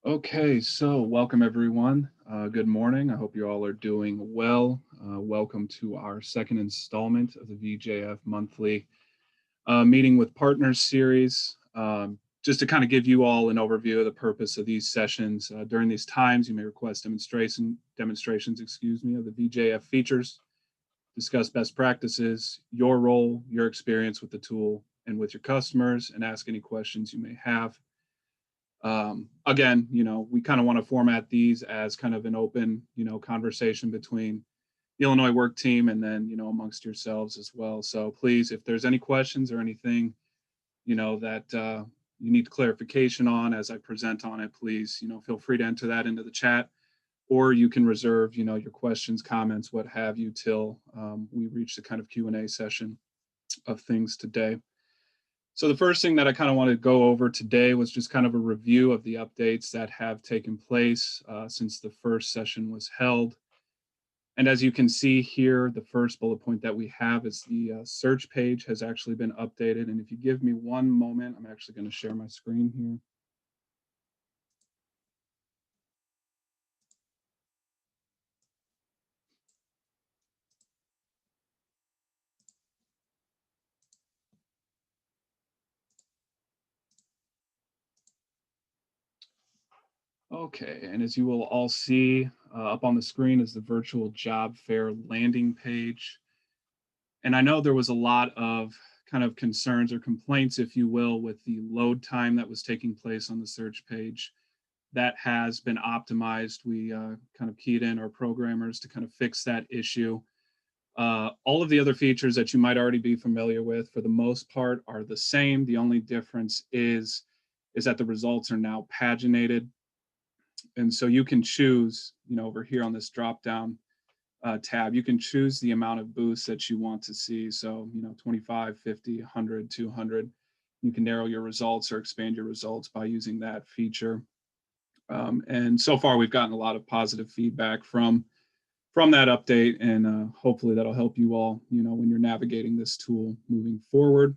Okay, so welcome everyone. Good morning. I hope you all are doing well. Welcome to our second installment of the VJF Monthly Meeting with Partners series. Just to kind of give you all an overview of the purpose of these sessions. During these times, you may request demonstrations, of the VJF features, discuss best practices, your role, your experience with the tool and with your customers, and ask any questions you may have. Again, we kind of want to format these as kind of an open, conversation between the Illinois work team and then, amongst yourselves as well. So please, if there's any questions or anything, that you need clarification on as I present on it, please, feel free to enter that into the chat, or you can reserve, your questions, comments, what have you, till we reach the kind of Q&A session of things today. So the first thing that I kind of wanted to go over today was just kind of a review of the updates that have taken place since the first session was held. And as you can see here, the first bullet point that we have is the search page has actually been updated. And if you give me one moment, I'm actually going to share my screen here. Okay, and as you will all see up on the screen is the virtual job fair landing page. And I know there was a lot of kind of concerns or complaints, if you will, with the load time that was taking place on the search page. That has been optimized. We kind of keyed in our programmers to kind of fix that issue. All of the other features that you might already be familiar with, for the most part, are the same. The only difference is that the results are now paginated. And so you can choose, over here on this drop down tab, you can choose the amount of booths that you want to see. So, 25, 50, 100, 200. You can narrow your results or expand your results by using that feature. And so far, we've gotten a lot of positive feedback from that update, and hopefully that'll help you all, when you're navigating this tool moving forward.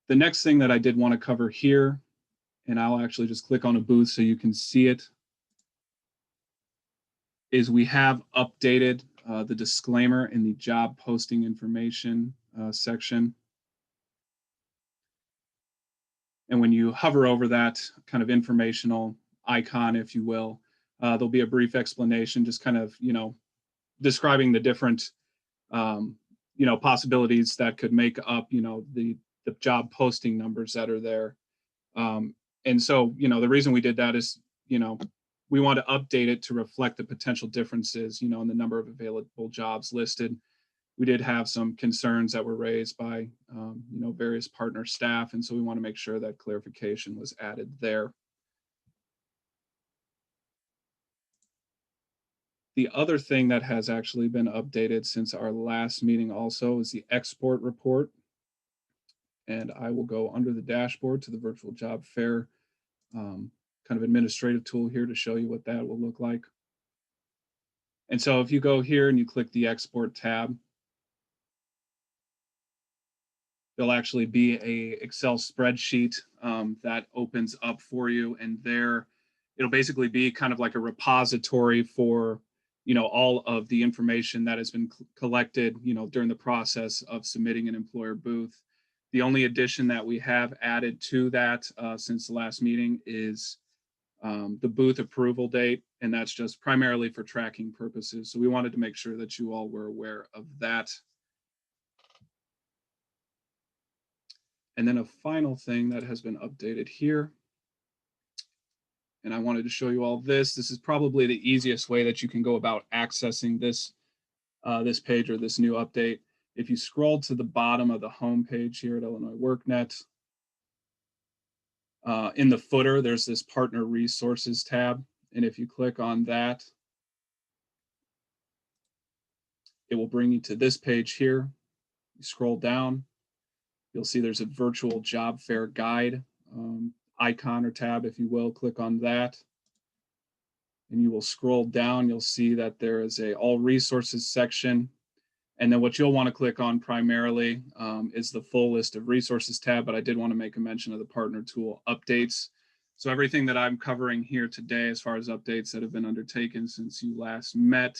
The next thing that I did want to cover here, and I'll actually just click on a booth so you can see it, is we have updated the disclaimer in the job posting information section. And when you hover over that kind of informational icon, if you will, there'll be a brief explanation, just kind of, describing the different, possibilities that could make up, the job posting numbers that are there. And so, the reason we did that is, we want to update it to reflect the potential differences, in the number of available jobs listed. We did have some concerns that were raised by, various partner staff. And so we want to make sure that clarification was added there. The other thing that has actually been updated since our last meeting also is the export report. And I will go under the dashboard to the virtual job fair kind of administrative tool here to show you what that will look like. And so if you go here and you click the export tab, there'll actually be a Excel spreadsheet that opens up for you, and there it'll basically be kind of like a repository for all of the information that has been collected during the process of submitting an employer booth. The only addition that we have added to that since the last meeting is the booth approval date, and that's just primarily for tracking purposes. So we wanted to make sure that you all were aware of that. And then a final thing that has been updated here, and I wanted to show you all this. This is probably the easiest way that you can go about accessing this this page or this new update. If you scroll to the bottom of the home page here at Illinois Worknet, in the footer, there's this Partner Resources tab. And if you click on that, it will bring you to this page here. You scroll down, you'll see there's a virtual job fair guide icon or tab, if you will. Click on that. And you will scroll down, you'll see that there is a all resources section. And then what you'll want to click on primarily is the full list of resources tab, but I did want to make a mention of the partner tool updates. So everything that I'm covering here today, as far as updates that have been undertaken since you last met,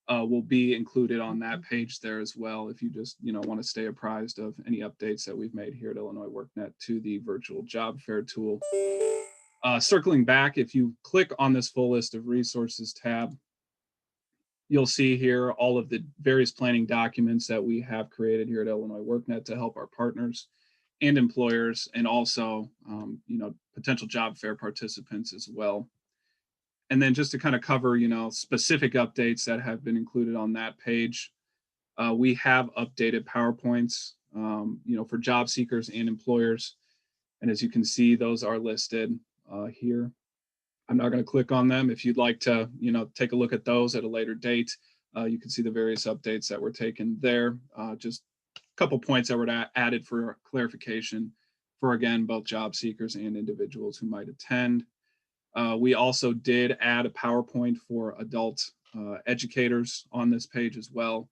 will be included on that page there as well. If you just want to stay apprised of any updates that we've made here at Illinois Worknet to the virtual job fair tool. Circling back, if you click on this full list of resources tab, you'll see here all of the various planning documents that we have created here at Illinois Worknet to help our partners and employers, and also potential job fair participants as well. And then just to kind of cover specific updates that have been included on that page, we have updated PowerPoints for job seekers and employers, and as you can see, those are listed here. I'm not going to click on them. If you'd like to take a look at those at a later date, you can see the various updates that were taken there. Just a couple points that were added for clarification for, again, both job seekers and individuals who might attend. We also did add a PowerPoint for adult educators on this page as well.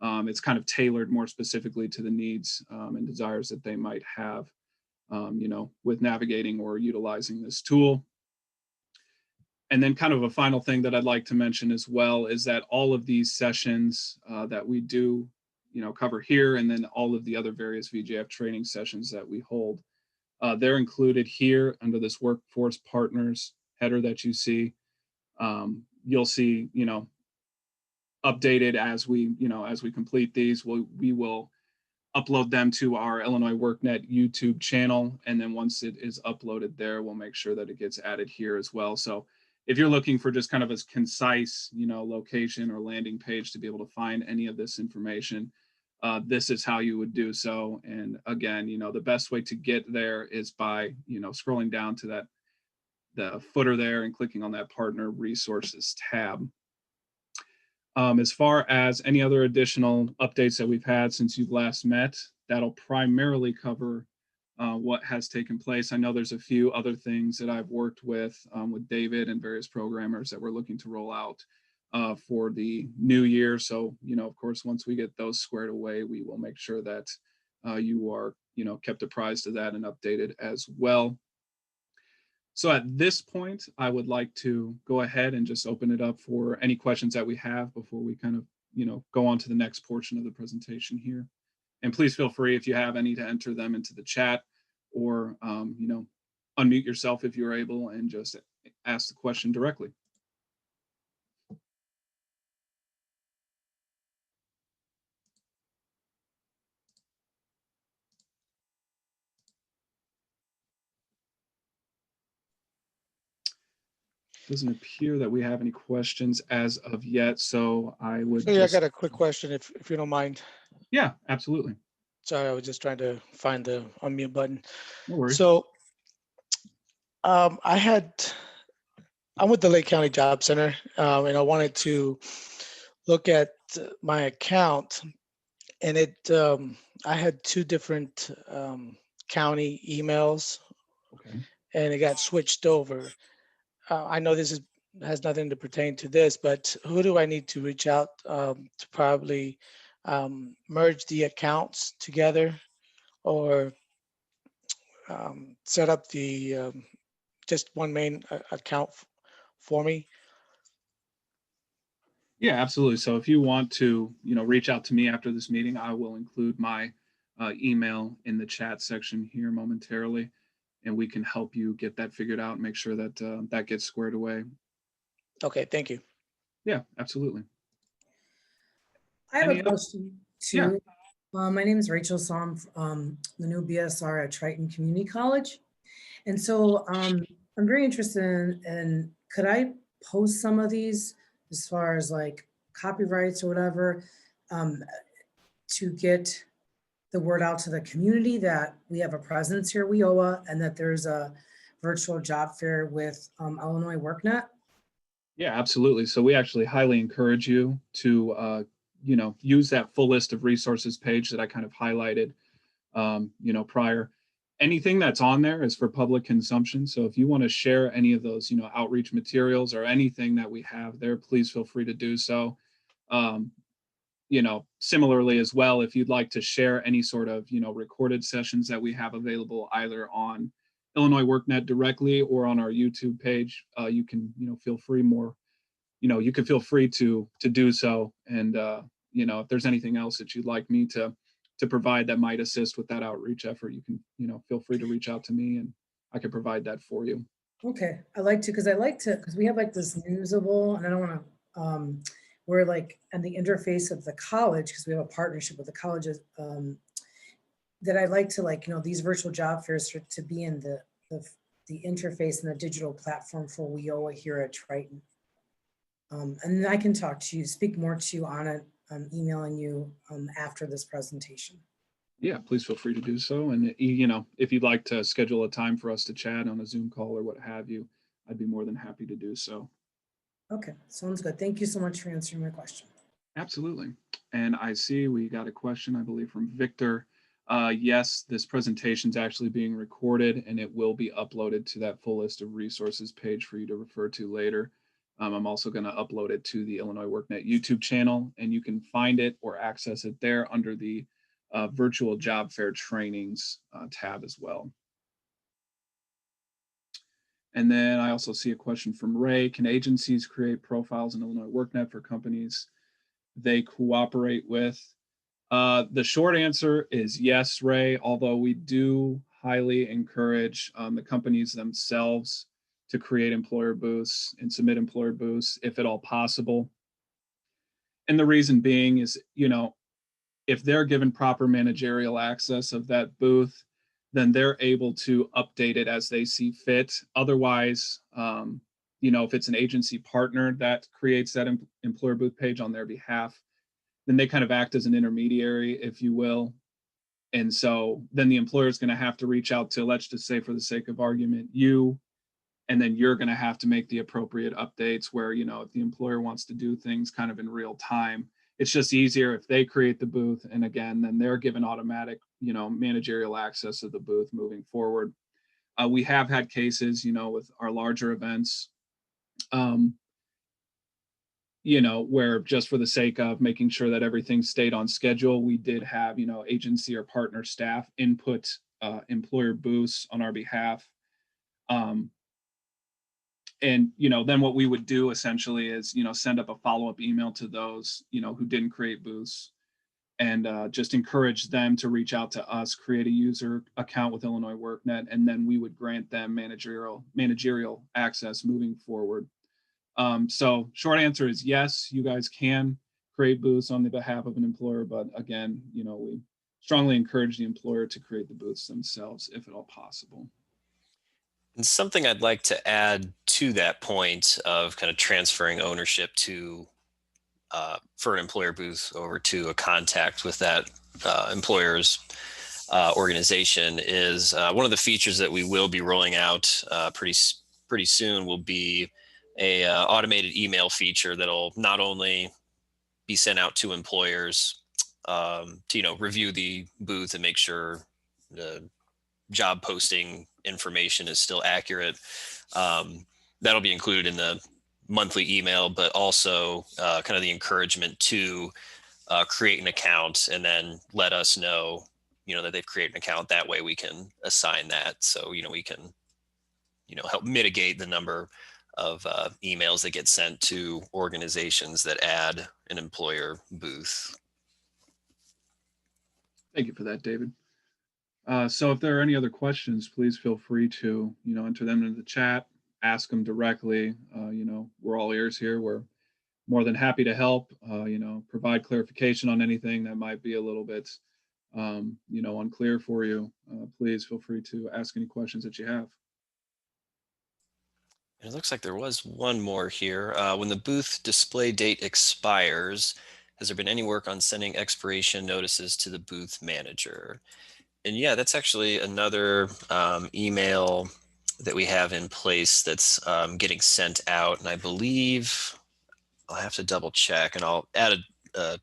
It's kind of tailored more specifically to the needs and desires that they might have, with navigating or utilizing this tool. And then kind of a final thing that I'd like to mention as well is that all of these sessions that we do, cover here, and then all of the other various VJF training sessions that we hold, they're included here under this Workforce Partners header that you see. You'll see, updated as we complete these. We will upload them to our Illinois Worknet YouTube channel, and then once it is uploaded there, we'll make sure that it gets added here as well. So if you're looking for just kind of a concise, location or landing page to be able to find any of this information, this is how you would do so. And again, the best way to get there is by, scrolling down to the footer there and clicking on that Partner Resources tab. As far as any other additional updates that we've had since you've last met, that'll primarily cover what has taken place. I know there's a few other things that I've worked with David and various programmers that we're looking to roll out for the new year. So, of course, once we get those squared away, we will make sure that you are, kept apprised of that and updated as well. So at this point, I would like to go ahead and just open it up for any questions that we have before we kind of, go on to the next portion of the presentation here. And please feel free, if you have any, to enter them into the chat, or, unmute yourself if you're able and just ask the question directly. Doesn't appear that we have any questions as of yet, so I would. So yeah, I got a quick question, if you don't mind. Yeah, absolutely. Sorry, I was just trying to find the unmute button. No worries. So I'm with the Lake County Job Center, and I wanted to look at my account, and I had two different county emails, Okay. and it got switched over. I know this has nothing to pertain to this, but who do I need to reach out to probably merge the accounts together, or set up the just one main account for me? Yeah, absolutely. So if you want to, reach out to me after this meeting, I will include my email in the chat section here momentarily, and we can help you get that figured out and make sure that that gets squared away. Okay, thank you. Yeah, absolutely. I have Any a question too. Yeah. My name is Rachel Som, the new BSR at Triton Community College. And so I'm very interested in could I post some of these as far as like copyrights or whatever, to get the word out to the community that we have a presence here at WIOA and that there's a virtual job fair with Illinois Worknet? Yeah, absolutely. So we actually highly encourage you to, use that full list of resources page that I kind of highlighted, prior. Anything that's on there is for public consumption. So if you want to share any of those, outreach materials or anything that we have there, please feel free to do so. similarly as well, if you'd like to share any sort of, recorded sessions that we have available either on Illinois Worknet directly or on our YouTube page, you can, feel free you can feel free to do so. And, if there's anything else that you'd like me to provide that might assist with that outreach effort, you can, feel free to reach out to me and I can provide that for you. Okay, because we have like this newsable, and I don't want to, we're like on the interface of the college, because we have a partnership with the colleges, that I like to these virtual job fairs to be in the interface and the digital platform for WIOA here at Triton. And then I can speak more to you on it, emailing you after this presentation. Yeah, please feel free to do so. And, if you'd like to schedule a time for us to chat on a Zoom call or what have you, I'd be more than happy to do so. Okay, sounds good. Thank you so much for answering my question. Absolutely. And I see we got a question, I believe, from Victor. Yes, this presentation is actually being recorded and it will be uploaded to that full list of resources page for you to refer to later. I'm also going to upload it to the Illinois Worknet YouTube channel, and you can find it or access it there under the virtual job fair trainings tab as well. And then I also see a question from Ray. Can agencies create profiles in Illinois Worknet for companies they cooperate with? The short answer is yes, Ray, although we do highly encourage the companies themselves to create employer booths and submit employer booths if at all possible. And the reason being is, if they're given proper managerial access of that booth, then they're able to update it as they see fit. Otherwise, if it's an agency partner that creates that employer booth page on their behalf, then they kind of act as an intermediary, if you will. And so then the employer is going to have to reach out to, let's just say for the sake of argument, you, and then you're going to have to make the appropriate updates where, if the employer wants to do things kind of in real time, it's just easier if they create the booth. And again, then they're given automatic, managerial access of the booth moving forward. We have had cases, with our larger events, where just for the sake of making sure that everything stayed on schedule, we did have, agency or partner staff input employer booths on our behalf. And, then what we would do essentially is, send up a follow-up email to those, who didn't create booths, and just encourage them to reach out to us, create a user account with Illinois Worknet, and then we would grant them managerial access moving forward. So short answer is yes, you guys can create booths on the behalf of an employer, but again, we strongly encourage the employer to create the booths themselves if at all possible. And something I'd like to add to that point of kind of transferring ownership to for an employer booth over to a contact with that employer's organization is one of the features that we will be rolling out pretty soon will be a automated email feature that'll not only be sent out to employers to review the booth and make sure the job posting information is still accurate. That'll be included in the monthly email, but also kind of the encouragement to create an account and then let us know, that they've created an account. That way we can assign that. So, we can, help mitigate the number of emails that get sent to organizations that add an employer booth. Thank you for that, David. So if there are any other questions, please feel free to, enter them into the chat, ask them directly. We're all ears here. We're more than happy to help, provide clarification on anything that might be a little bit, unclear for you. Please feel free to ask any questions that you have. It looks like there was one more here. When the booth display date expires, has there been any work on sending expiration notices to the booth manager? And yeah, that's actually another email that we have in place that's getting sent out. And I believe I'll have to double check, and I'll add a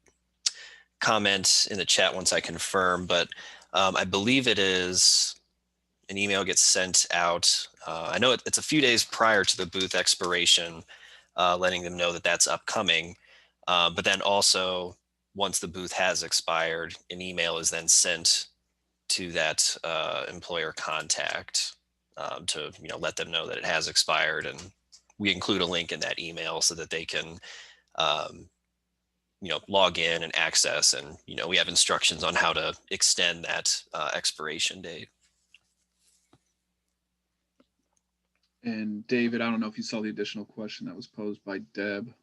comment in the chat once I confirm, but I believe it is an email gets sent out. I know it's a few days prior to the booth expiration, letting them know that that's upcoming. But then also once the booth has expired, an email is then sent to that employer contact to let them know that it has expired, and we include a link in that email so that they can log in and access, and we have instructions on how to extend that expiration date. And David, I don't know if you saw the additional question that was posed by Deb.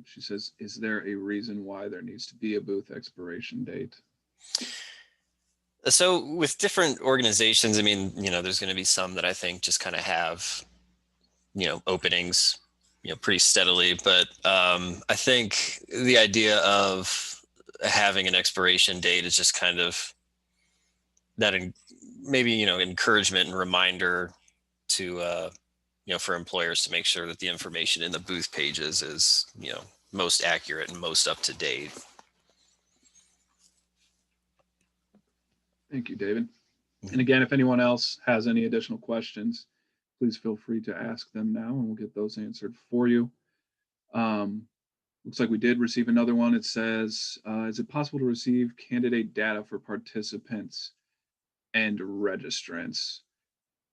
She says, is there a reason why there needs to be a booth expiration date? So with different organizations, I mean, there's going to be some that I think just kind of have, openings, pretty steadily. But I think the idea of having an expiration date is just kind of that maybe, encouragement and reminder to, for employers to make sure that the information in the booth pages is, most accurate and most up to date. Thank you, David. And again, if anyone else has any additional questions, please feel free to ask them now and we'll get those answered for you. Looks like we did receive another one. It says, is it possible to receive candidate data for participants and registrants?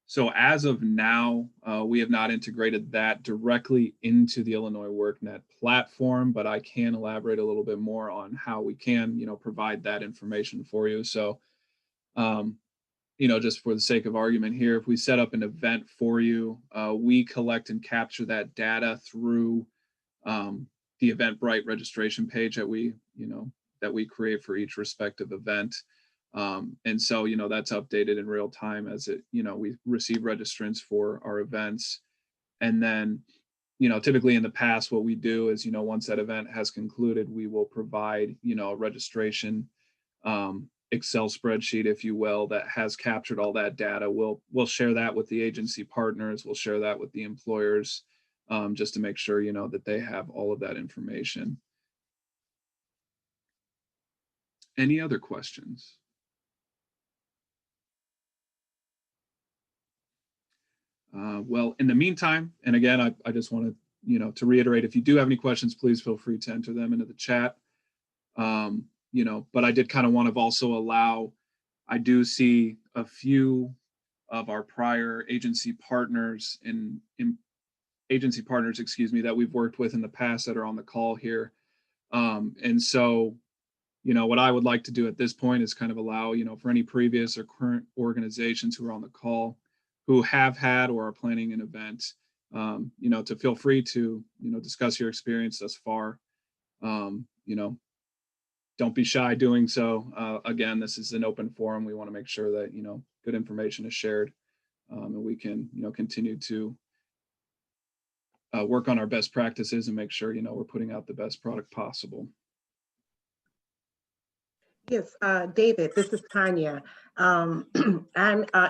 So as of now, we have not integrated that directly into the Illinois Worknet platform, but I can elaborate a little bit more on how we can, provide that information for you. So, just for the sake of argument here, if we set up an event for you, we collect and capture that data through the Eventbrite registration page that we create for each respective event. And so, that's updated in real time as we receive registrants for our events. And then, typically in the past, what we do is, once that event has concluded, we will provide, a registration Excel spreadsheet, if you will, that has captured all that data. We'll share that with the agency partners. We'll share that with the employers, just to make sure, that they have all of that information. Any other questions? Well, in the meantime, and again, I just want to, to reiterate, if you do have any questions, please feel free to enter them into the chat. But I did kind of want to also allow, I do see a few of our prior agency partners that we've worked with in the past that are on the call here. And so, what I would like to do at this point is kind of allow, for any previous or current organizations who are on the call who have had or are planning an event, to feel free to, discuss your experience thus far. Don't be shy doing so. Again, this is an open forum. We want to make sure that, good information is shared, and we can, continue to work on our best practices and make sure, we're putting out the best product possible. Yes, David, this is Tanya. I'm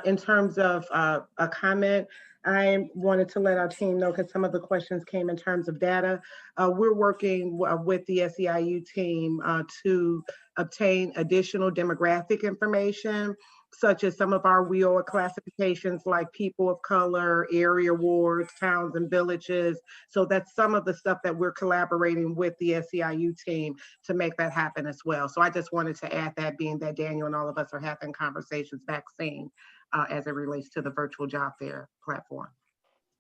in terms of a comment, I wanted to let our team know because some of the questions came in terms of data. We're working with the SEIU team to obtain additional demographic information, such as some of our WIA classifications like people of color, area wards, towns and villages. So that's some of the stuff that we're collaborating with the SEIU team to make that happen as well. So I just wanted to add that, being that Daniel and all of us are having conversations vaccine as it relates to the virtual job fair platform.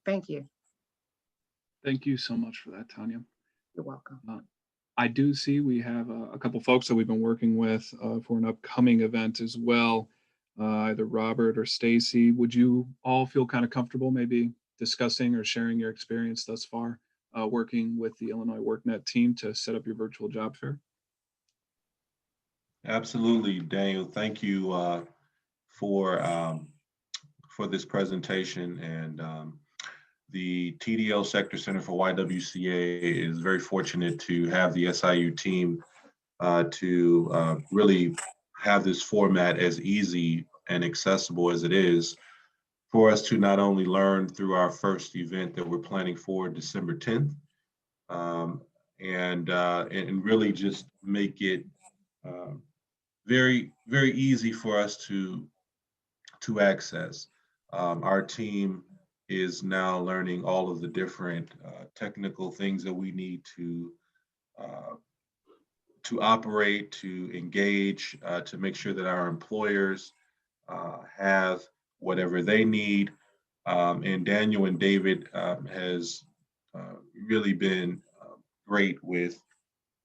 Thank you. Thank you so much for that, Tanya. You're welcome. I do see we have a couple folks that we've been working with for an upcoming event as well. Either Robert or Stacy, would you all feel kind of comfortable maybe discussing or sharing your experience thus far working with the Illinois Worknet team to set up your virtual job fair? Absolutely, Daniel. Thank you for this presentation. And the TDL Sector Center for YWCA is very fortunate to have the SIU team to really have this format as easy and accessible as it is for us to not only learn through our first event that we're planning for December 10th, and really just make it very, very easy for us to access. Our team is now learning all of the different technical things that we need to to operate, to engage, to make sure that our employers have whatever they need. And Daniel and David has really been great with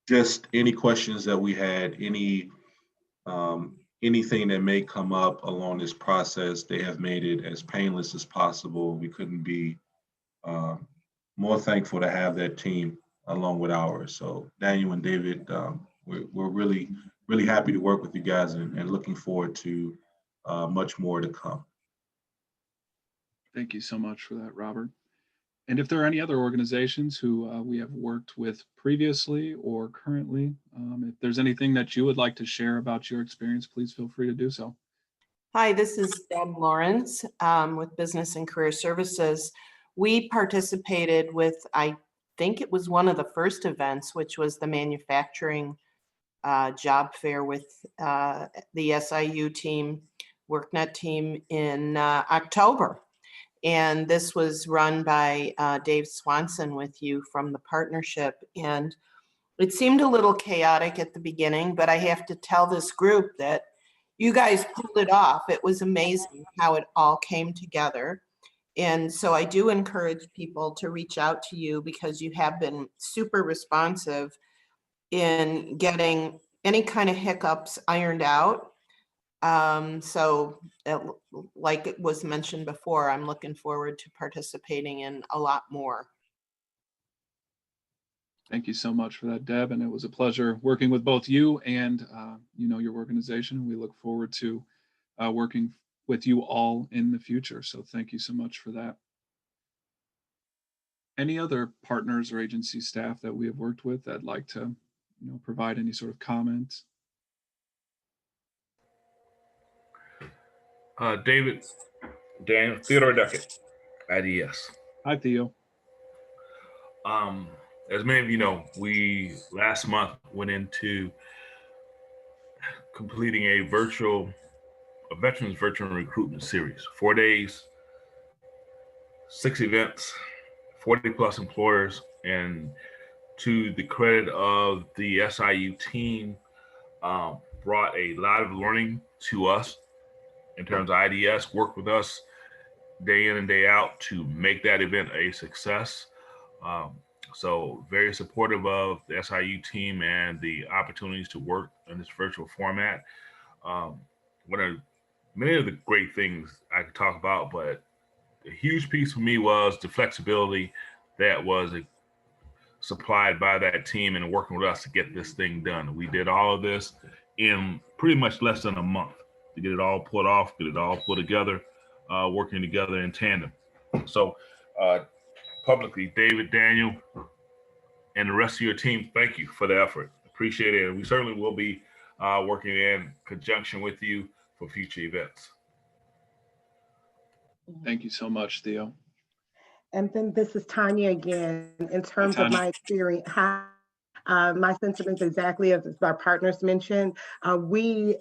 just any questions that we had, anything that may come up along this process. They have made it as painless as possible. We couldn't be more thankful to have that team along with ours. So Daniel and David, we're really, really happy to work with you guys and looking forward to much more to come. Thank you so much for that, Robert. And if there are any other organizations who we have worked with previously or currently, if there's anything that you would like to share about your experience, please feel free to do so. Hi, this is Deb Lawrence with Business and Career Services. We participated with, I think it was one of the first events, which was the manufacturing job fair with the SIU team, Worknet team in October. And this was run by Dave Swanson with you from the partnership. And it seemed a little chaotic at the beginning, but I have to tell this group that you guys pulled it off. It was amazing how it all came together. And so I do encourage people to reach out to you because you have been super responsive in getting any kind of hiccups ironed out. Like it was mentioned before, I'm looking forward to participating in a lot more. Thank you so much for that, Deb. And it was a pleasure working with both you and your organization. We look forward to working with you all in the future. So thank you so much for that. Any other partners or agency staff that we have worked with that'd like to provide any sort of comments? David, Daniel, Theodore Duckett, IDS. Hi, Theo. As many of you know, we last month went into completing a veterans virtual recruitment series, 4 days, 6 events, 40 plus employers, and to the credit of the SIU team, brought a lot of learning to us in terms of IDS, worked with us day in and day out to make that event a success. So very supportive of the SIU team and the opportunities to work in this virtual format. Many of the great things I could talk about, but a huge piece for me was the flexibility that was supplied by that team and working with us to get this thing done. We did all of this in pretty much less than a month to get it all put off, get it all put together, working together in tandem. So publicly, David, Daniel, and the rest of your team, thank you for the effort. Appreciate it. And we certainly will be working in conjunction with you for future events. Thank you so much, Theo. And then this is Tanya again. In terms of my experience, my sentiments exactly as our partners mentioned. We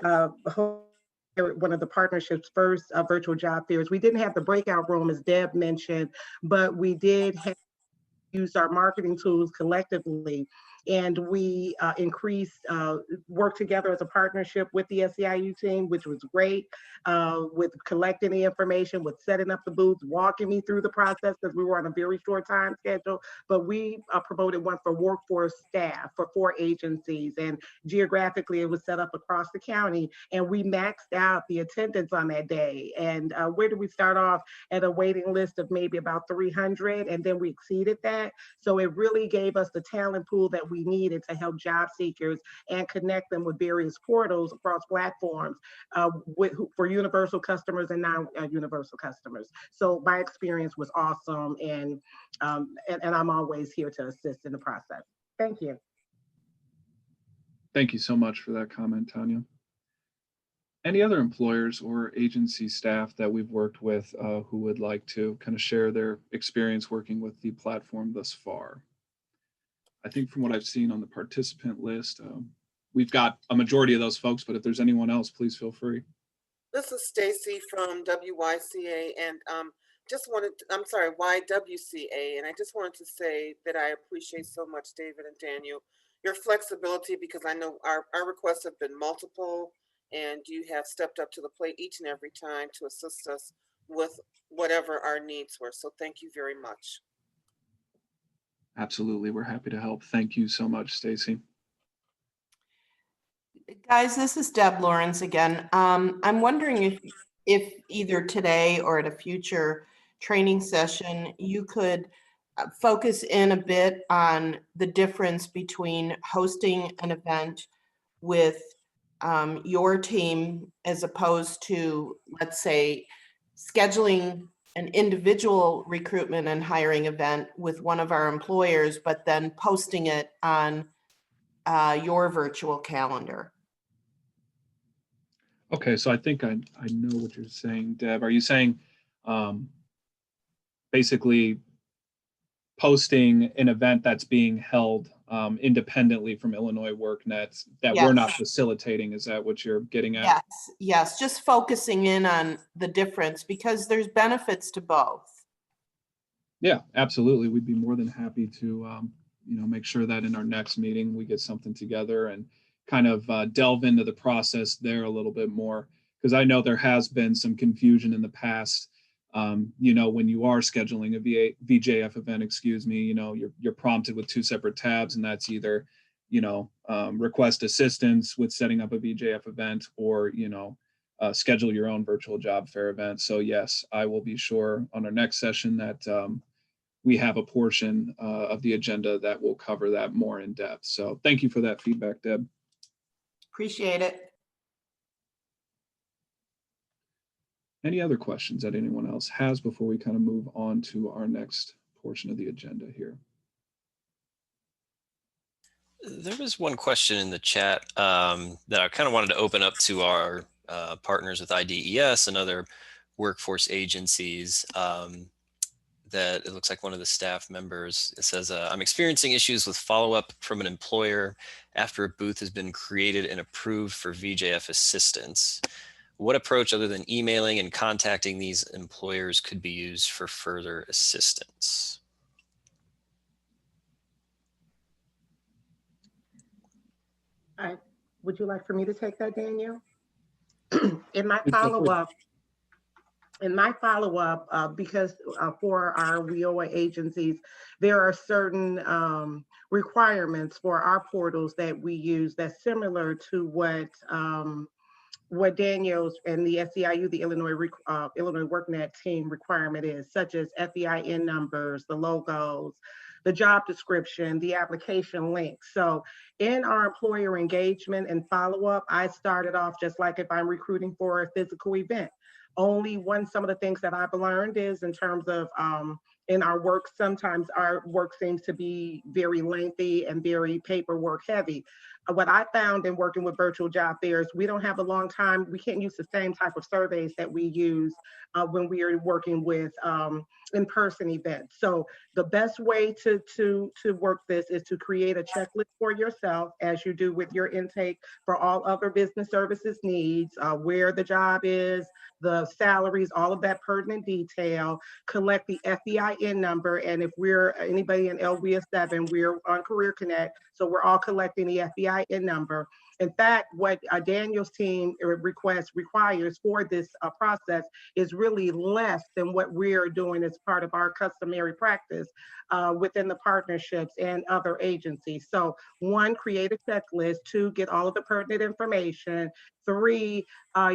one of the partnership's first virtual job fairs. We didn't have the breakout room, as Deb mentioned, but we did have used our marketing tools collectively, and we worked together as a partnership with the SEIU team, which was great, with collecting the information, with setting up the booths, walking me through the process because we were on a very short time schedule. But we promoted one for workforce staff for 4 agencies, and geographically it was set up across the county, and we maxed out the attendance on that day. And where did we start off? At a waiting list of maybe about 300, and then we exceeded that. So it really gave us the talent pool that we needed to help job seekers and connect them with various portals across platforms for universal customers and non-universal customers. So my experience was awesome, and I'm always here to assist in the process. Thank you. Thank you so much for that comment, Tanya. Any other employers or agency staff that we've worked with who would like to kind of share their experience working with the platform thus far? I think from what I've seen on the participant list, we've got a majority of those folks, but if there's anyone else, please feel free. This is Stacy from WYCA, and YWCA, and I just wanted to say that I appreciate so much David and Daniel your flexibility, because I know our requests have been multiple, and you have stepped up to the plate each and every time to assist us with whatever our needs were. So thank you very much. Absolutely. We're happy to help. Thank you so much, Stacy. Guys, this is Deb Lawrence again. I'm wondering if either today or at a future training session, you could focus in a bit on the difference between hosting an event with your team as opposed to, let's say, scheduling an individual recruitment and hiring event with one of our employers, but then posting it on your virtual calendar. Okay, so I think I know what you're saying, Deb. Are you saying basically posting an event that's being held independently from Illinois Worknet that we're not facilitating? Is that what you're getting at? Yes, just focusing in on the difference because there's benefits to both. Yeah, absolutely. We'd be more than happy to make sure that in our next meeting we get something together and kind of delve into the process there a little bit more, because I know there has been some confusion in the past. When you are scheduling a VJF event, you're prompted with two separate tabs, and that's either, request assistance with setting up a VJF event or, schedule your own virtual job fair event. So yes, I will be sure on our next session that we have a portion of the agenda that will cover that more in depth. So thank you for that feedback, Deb. Appreciate it. Any other questions that anyone else has before we kind of move on to our next portion of the agenda here? There was one question in the chat that I kind of wanted to open up to our partners with IDES and other workforce agencies. That it looks like one of the staff members, it says, I'm experiencing issues with follow-up from an employer after a booth has been created and approved for VJF assistance. What approach other than emailing and contacting these employers could be used for further assistance? Would you like for me to take that, Daniel? In my follow-up, because for our WIA agencies, there are certain requirements for our portals that we use that's similar to what Daniel's and the SEIU, the Illinois Worknet team requirement is, such as FEIN numbers, the logos, the job description, the application link. So in our employer engagement and follow-up, I started off just like if I'm recruiting for a physical event. Some of the things that I've learned is in terms of in our work, sometimes our work seems to be very lengthy and very paperwork heavy. What I found in working with virtual job fairs, we don't have a long time. We can't use the same type of surveys that we use when we are working with in-person events. So the best way to work this is to create a checklist for yourself, as you do with your intake for all other business services needs, where the job is, the salaries, all of that pertinent detail, collect the FEIN number. And if we're anybody in LWIA 7, we're on Career Connect. So we're all collecting the FEIN number. In fact, what Daniel's team requires for this process is really less than what we're doing as part of our customary practice within the partnerships and other agencies. So 1, create a checklist. 2, get all of the pertinent information. 3,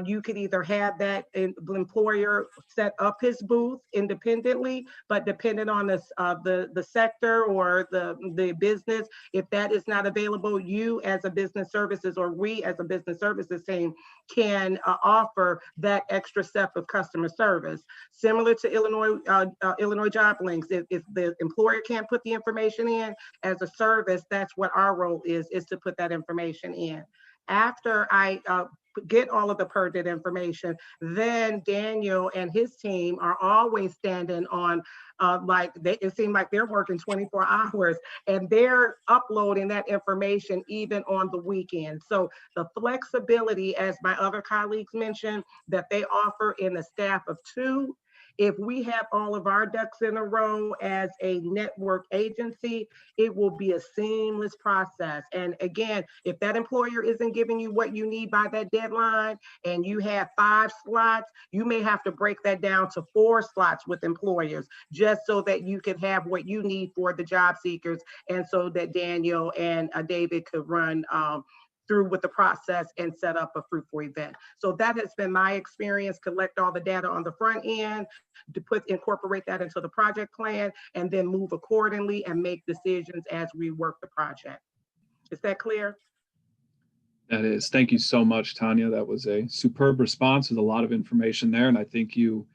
you could either have that employer set up his booth independently, but depending on the sector or the business, if that is not available, you as a business services or we as a business services team can offer that extra step of customer service. Similar to Illinois job links, if the employer can't put the information in as a service, that's what our role is to put that information in. After I get all of the pertinent information, then Daniel and his team are always standing on, it seems like they're working 24 hours and they're uploading that information even on the weekend. So the flexibility, as my other colleagues mentioned, that they offer in a staff of 2 If we have all of our ducks in a row as a network agency, it will be a seamless process. And again, if that employer isn't giving you what you need by that deadline and you have 5 slots, you may have to break that down to 4 slots with employers just so that you can have what you need for the job seekers, and so that Daniel and David could run through with the process and set up a fruitful event. So that has been my experience. Collect all the data on the front end, to incorporate that into the project plan, and then move accordingly and make decisions as we work the project. Is that clear? That is. Thank you so much, Tanya. That was a superb response with a lot of information there, and I think you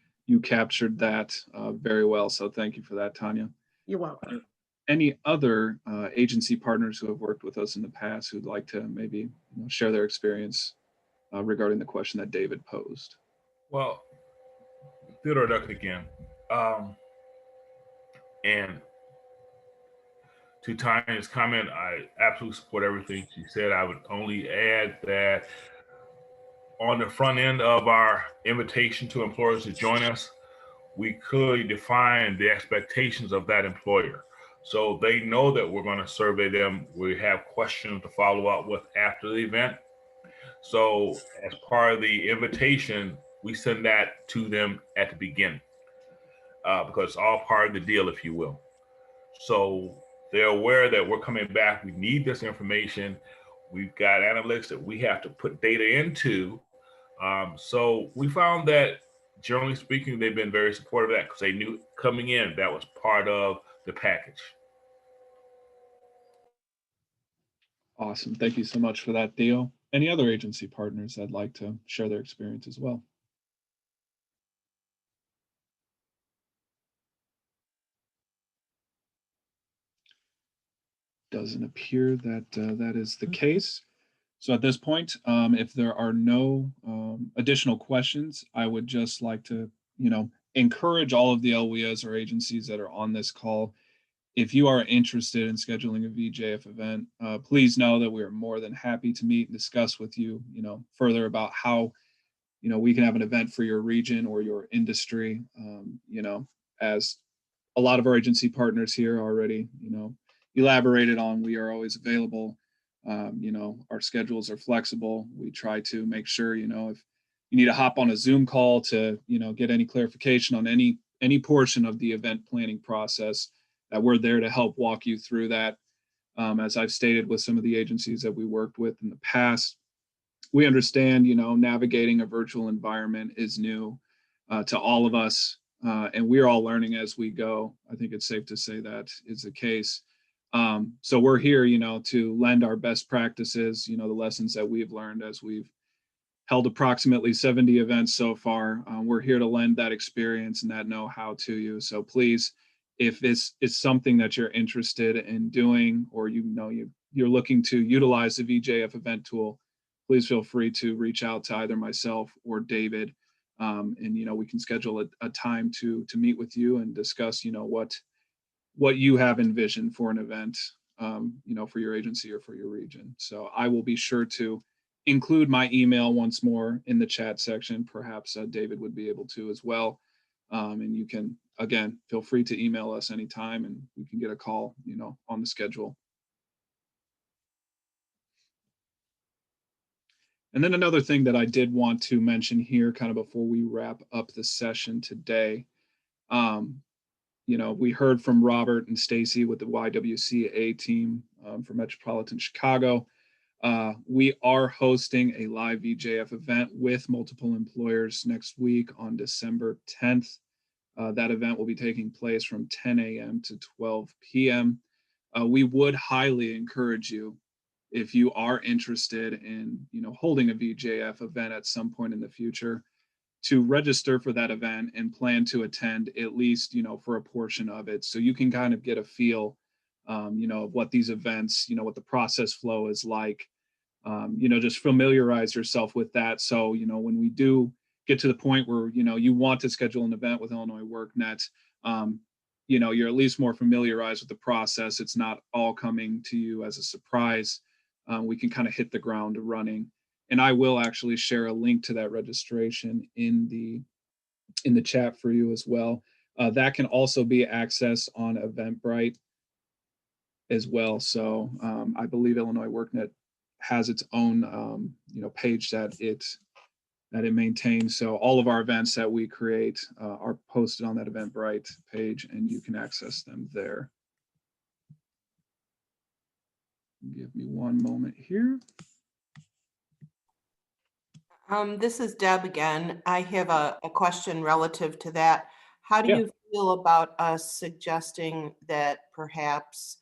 captured that very well. So thank you for that, Tanya. You're welcome. Any other agency partners who have worked with us in the past who'd like to maybe share their experience regarding the question that David posed? Well, Theodore Duckett again. And to Tanya's comment, I absolutely support everything she said. I would only add that on the front end of our invitation to employers to join us, we clearly define the expectations of that employer. So they know that we're going to survey them. We have questions to follow up with after the event. So as part of the invitation, we send that to them at the beginning because it's all part of the deal, if you will. So they're aware that we're coming back. We need this information. We've got analytics that we have to put data into. So we found that, generally speaking, they've been very supportive of that because they knew coming in that was part of the package. Awesome. Thank you so much for that, Theo. Any other agency partners that'd like to share their experience as well? Doesn't appear that that is the case. So at this point, if there are no additional questions, I would just like to, encourage all of the LWIAs or agencies that are on this call. If you are interested in scheduling a VJF event, please know that we are more than happy to meet and discuss with you, further about how, we can have an event for your region or your industry. As a lot of our agency partners here already, elaborated on, we are always available. Our schedules are flexible. We try to make sure, if you need to hop on a Zoom call to, get any clarification on any portion of the event planning process, that we're there to help walk you through that. As I've stated with some of the agencies that we worked with in the past, we understand, navigating a virtual environment is new to all of us, and we're all learning as we go. I think it's safe to say that is the case. So we're here, to lend our best practices, the lessons that we've learned as we've held approximately 70 events so far. We're here to lend that experience and that know-how to you. So please, if this is something that you're interested in doing, or you're looking to utilize the VJF event tool, please feel free to reach out to either myself or David, and we can schedule a time to meet with you and discuss what you have envisioned for an event, for your agency or for your region. So I will be sure to include my email once more in the chat section. Perhaps David would be able to as well. And you can, again, feel free to email us anytime and we can get a call, on the schedule. And then another thing that I did want to mention here kind of before we wrap up the session today, we heard from Robert and Stacy with the YWCA team from Metropolitan Chicago. We are hosting a live VJF event with multiple employers next week on December 10th. That event will be taking place from 10 a.m. to 12 p.m. We would highly encourage you, if you are interested in, holding a VJF event at some point in the future, to register for that event and plan to attend at least, for a portion of it. So you can kind of get a feel, of what these events, what the process flow is like, just familiarize yourself with that. So, when we do get to the point where, you want to schedule an event with Illinois Worknet, you're at least more familiarized with the process. It's not all coming to you as a surprise. We can kind of hit the ground running. And I will actually share a link to that registration in the in the chat for you as well. That can also be accessed on Eventbrite as well. So I believe Illinois Worknet has its own page that it maintains. So all of our events that we create are posted on that Eventbrite page, and you can access them there. Give me one moment here. This is Deb again. I have a question relative to that. How do Yeah. you feel about us suggesting that perhaps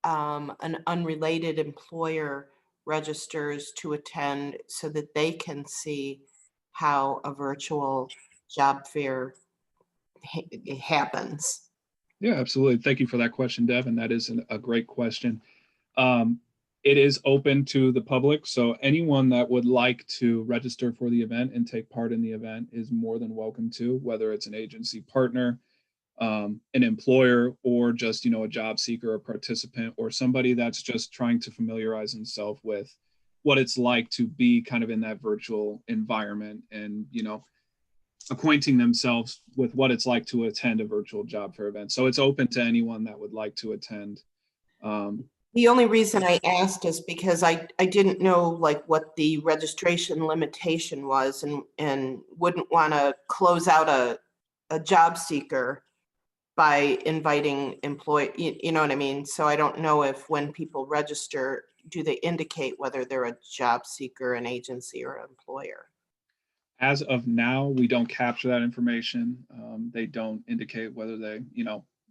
an unrelated employer registers to attend so that they can see how a virtual job fair happens? Yeah, absolutely. Thank you for that question, Deb. And that is a great question. It is open to the public. So anyone that would like to register for the event and take part in the event is more than welcome to, whether it's an agency partner, an employer, or just, a job seeker or participant, or somebody that's just trying to familiarize himself with what it's like to be kind of in that virtual environment and, acquainting themselves with what it's like to attend a virtual job fair event. So it's open to anyone that would like to attend. The only reason I asked is because I didn't know like what the registration limitation was and wouldn't want to close out a job seeker by inviting you know what I mean? So I don't know if when people register, do they indicate whether they're a job seeker, an agency, or an employer? As of now, we don't capture that information. They don't indicate whether they,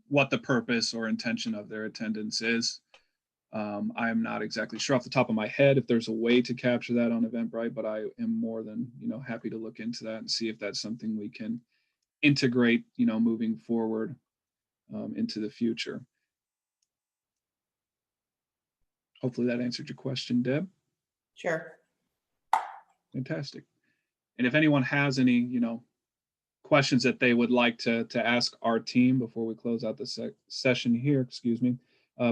what the purpose or intention of their attendance is. I am not exactly sure off the top of my head if there's a way to capture that on Eventbrite, but I am more than, happy to look into that and see if that's something we can integrate, moving forward into the future. Hopefully that answered your question, Deb. Sure. Fantastic. And if anyone has any, questions that they would like to ask our team before we close out the session here,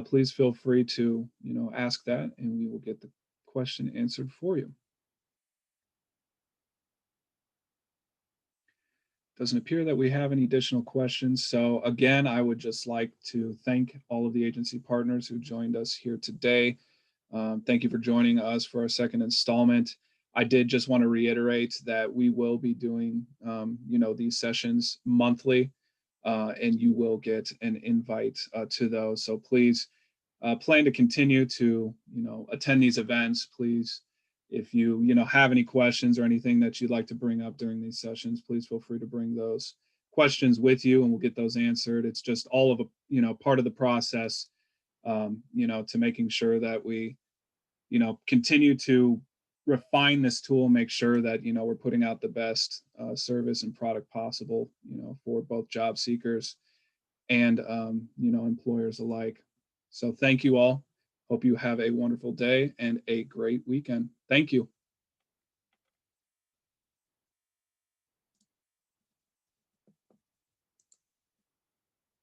please feel free to, ask that, and we will get the question answered for you. Doesn't appear that we have any additional questions. So again, I would just like to thank all of the agency partners who joined us here today. Thank you for joining us for our second installment. I did just want to reiterate that we will be doing, these sessions monthly, and you will get an invite to those. So please plan to continue to, attend these events. Please, if you, have any questions or anything that you'd like to bring up during these sessions, please feel free to bring those questions with you and we'll get those answered. It's just all of part of the process, to making sure that we, continue to refine this tool, make sure that, we're putting out the best service and product possible, for both job seekers and, employers alike. So thank you all. Hope you have a wonderful day and a great weekend. Thank you.